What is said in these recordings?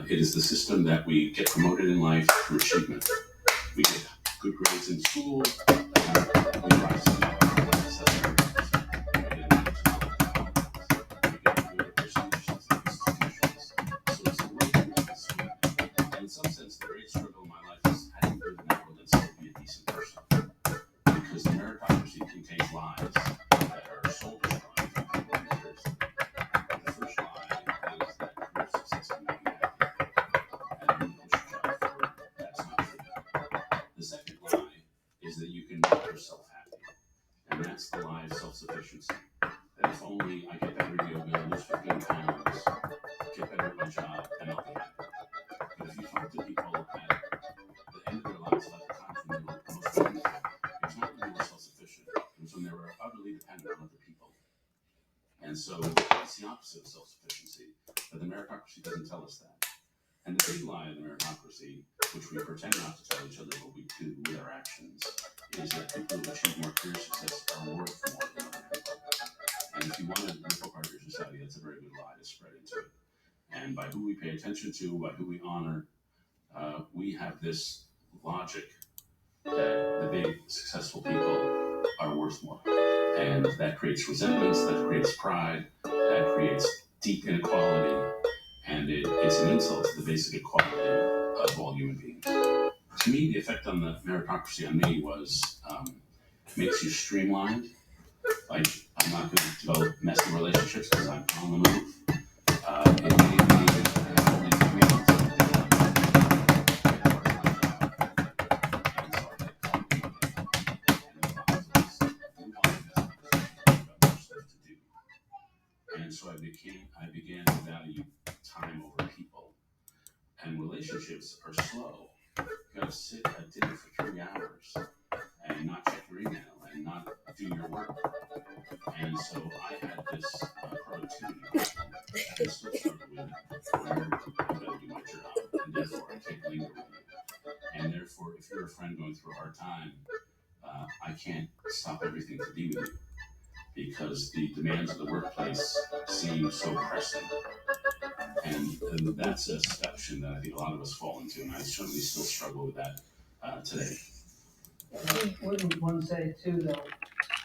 It is the system that we get promoted in life through achievement. We get good grades in school, we rise to in some sense, the great struggle in my life is how do you live in that world and still be a decent person? Because the meritocracy contains lies that are soul destroying for people in years. The first lie is that career success can make you happy, and you should strive for it. That's not true. The second lie is that you can make yourself happy, and that's the lie of self-sufficiency. That if only I get better at yoga, lose 15 pounds, get better at my job, then I'll be happy. But if you talk to people at the end of their lives, about the time when they were most wonderful, it's not when they were self-sufficient. It was when they were utterly dependent on other people. And so it's the opposite of self-sufficiency. But the meritocracy doesn't tell us that. And the big lie of the meritocracy, which we pretend not to tell each other, but we do with our actions, is that people who achieve more career success are worth more than other people. And if you want to rip apart your society, that's a very good lie to spread into it. And by who we pay attention to, by who we honor, we have this logic that the big successful people are worth more. And that creates resentments, that creates pride, that creates deep inequality, and it's an insult to the basic equality of all human beings. To me, the effect on the meritocracy on me was makes you streamlined. Like, I'm not going to develop messy relationships because I'm on the move. It made me and so I began to value time over people. And relationships are slow. You gotta sit at dinner for 3 hours and not check your email and not do your work. And so I had this productivity problem that I still struggle with, where I've got to do my job, and therefore I can't linger with you. And therefore, if you're a friend going through a hard time, I can't stop everything to be with you because the demands of the workplace seem so pressing. And that's a section that I think a lot of us fall into, and I certainly still struggle with that today. I wouldn't want to say too, though,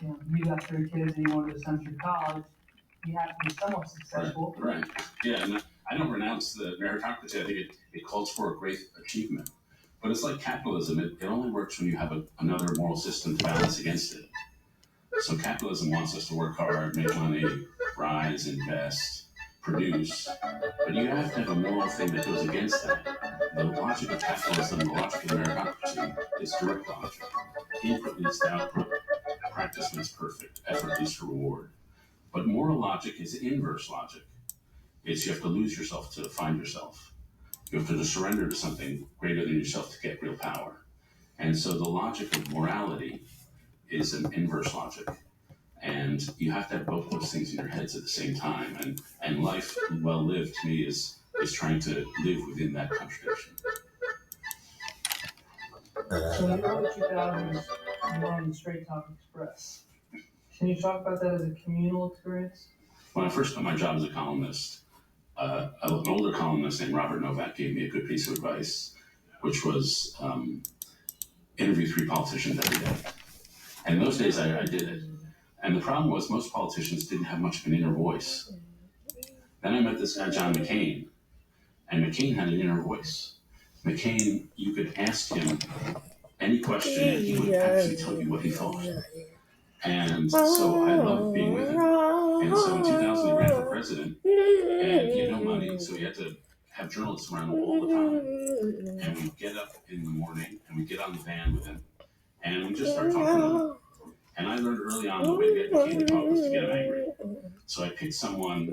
you got 3 kids and you wanted to send them to college, you have to be somewhat successful. Right. Yeah, and I don't renounce the meritocracy. I think it calls for a great achievement. But it's like capitalism. It only works when you have another moral system to balance against it. So capitalism wants us to work hard, make money, rise, invest, produce. But you have to have a moral thing that goes against that. The logic of capitalism, the logic of meritocracy is direct logic. Input leads to output. Practice makes perfect. Effort leads to reward. But moral logic is inverse logic. It's you have to lose yourself to find yourself. You have to surrender to something greater than yourself to get real power. And so the logic of morality is an inverse logic. And you have to have both those things in your heads at the same time. And life well lived to me is trying to live within that contradiction. So in early 2000s, you were on the Straight Talk Express. Can you talk about that as a communal experience? When I first got my job as a columnist, an older columnist named Robert Novak gave me a good piece of advice, which was interview 3 politicians every day. And in those days, I did it. And the problem was most politicians didn't have much of an inner voice. Then I met this guy, John McCain, and McCain had an inner voice. McCain, you could ask him any question and he would actually tell you what he thought. And so I loved being with him. And so in 2000, he ran for president, and he had no money, so he had to have journalists around him all the time. And we'd get up in the morning, and we'd get on the van with him, and we'd just start talking to him. And I learned early on the way to get McCain to talk was to get him angry. So I picked someone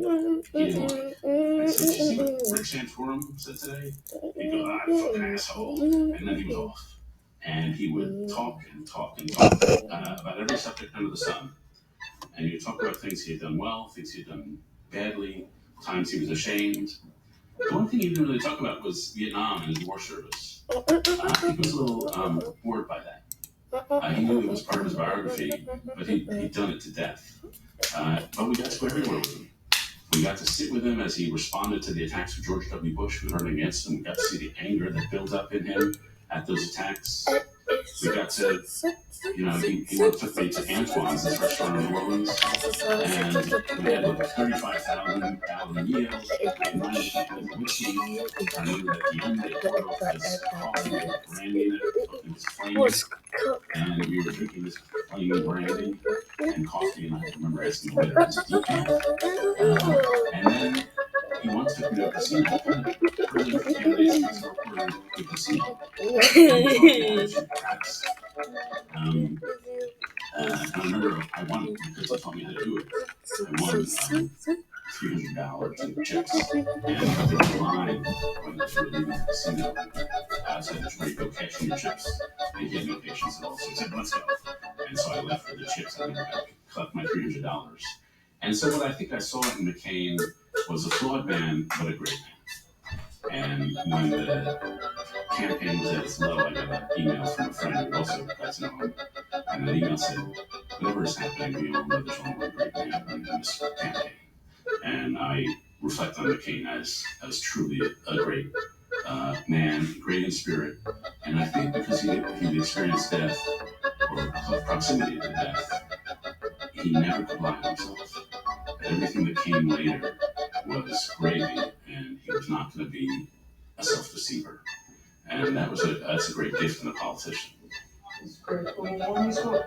he didn't like. I said, "Did you see what Rick Santorum said today?" He'd go, "Ah, fucking asshole." And then he was off. And he would talk and talk and talk about every subject under the sun. And he would talk about things he had done well, things he had done badly, times he was ashamed. The one thing he didn't really talk about was Vietnam and his war service. He was a little bored by that. He knew it was part of his biography, but he'd done it to death. But we got to go everywhere with him. We got to sit with him as he responded to the attacks of George W. Bush who turned against him. We got to see the anger that built up in him at those attacks. We got to, he once took me to Antoine's, this restaurant in New Orleans, and we had like a 35,000-gallon meal, and mine was with whiskey. I knew at the end they poured off this coffee with brandy in it, it was flaming, and we were drinking this flaming brandy and coffee, and I remember asking the waiter, "Is it decaf?" And then he once took me to a casino, kind of presidential candidates, reporter to the casino. And I remember I won because he taught me how to do it. I won $300 in chips, and there was a line when I was leaving the casino. Said, "Where you go cash in your chips?" And he had no patience at all, so he said, "Let's go." And so I left for the chips. I went back, collected my $300. And so what I think I saw in McCain was a flawed man, but a great man. And when the campaign was at its low, I got an email from a friend who also got to know him. And that email said, "Whatever is happening, we all know there's only one great man in this campaign." And I reflect on McCain as truly a great man, great in spirit. And I think because he'd experienced death or proximity to death, he never could lie to himself. Everything that came later was gravy, and he was not going to be a self-deceiver. And that's a great gift in a politician. It's great. When you spoke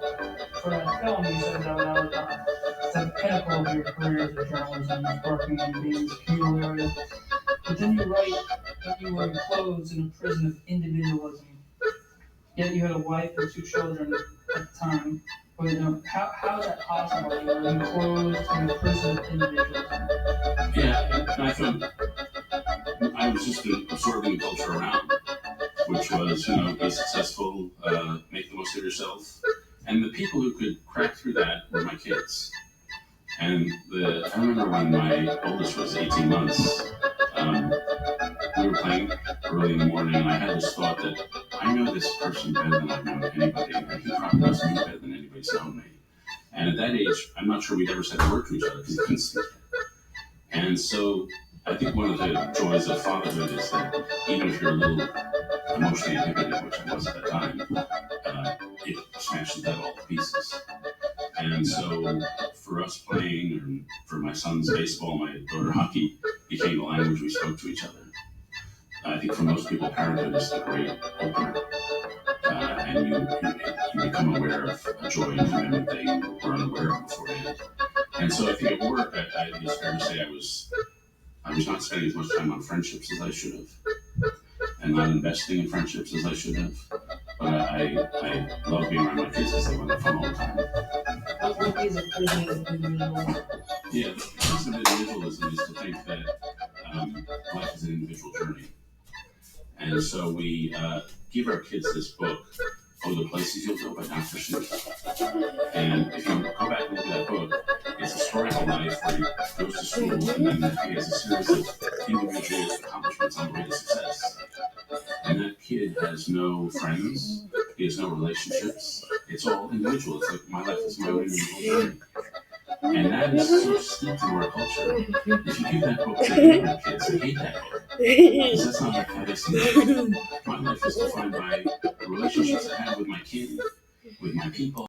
for that film, you said that was the pinnacle of your career as a journalist, working in being this communal area. But then you write that you were enclosed in a prison of individualism. Yet you had a wife and 2 children at the time. But how is that possible? You were enclosed in a prison of individualism. Yeah, and I thought I was just absorbing the culture around, which was, be successful, make the most of yourself. And the people who could crack through that were my kids. And I remember when my oldest was 18 months, we were playing early in the morning, and I had this thought that I know this person better than I've known anybody, and he probably knows me better than anybody's known me. And at that age, I'm not sure we'd ever said a word to each other because he couldn't speak. And so I think one of the joys of fatherhood is that even if you're a little emotionally inhibited, which I was at that time, it smashes that all to pieces. And so for us playing, or for my son's baseball, my daughter hockey, became the language we spoke to each other. I think for most people, parenthood is the great opener. And you become aware of a joy and commitment that you were unaware of beforehand. And so I think at work, it's fair to say I was not spending as much time on friendships as I should have, and not investing in friendships as I should have. But I love being around my kids because they want fun all the time. What is a prison of individualism? Yeah, the prison of individualism is to think that life is an individual journey. And so we give our kids this book, "Oh, the Places You'll Go" by Dr. Seuss. And if you go back and look at that book, it's a story of a life where he goes to school and then he has a series of individual accomplishments on the way to success. And that kid has no friends, he has no relationships. It's all individual. It's like my life is my own individual journey. And that is so steeped in our culture. If you give that book to your younger kids, they hate that book. Because that's not how they see it. My life is defined by the relationships I have with my kid, with my people.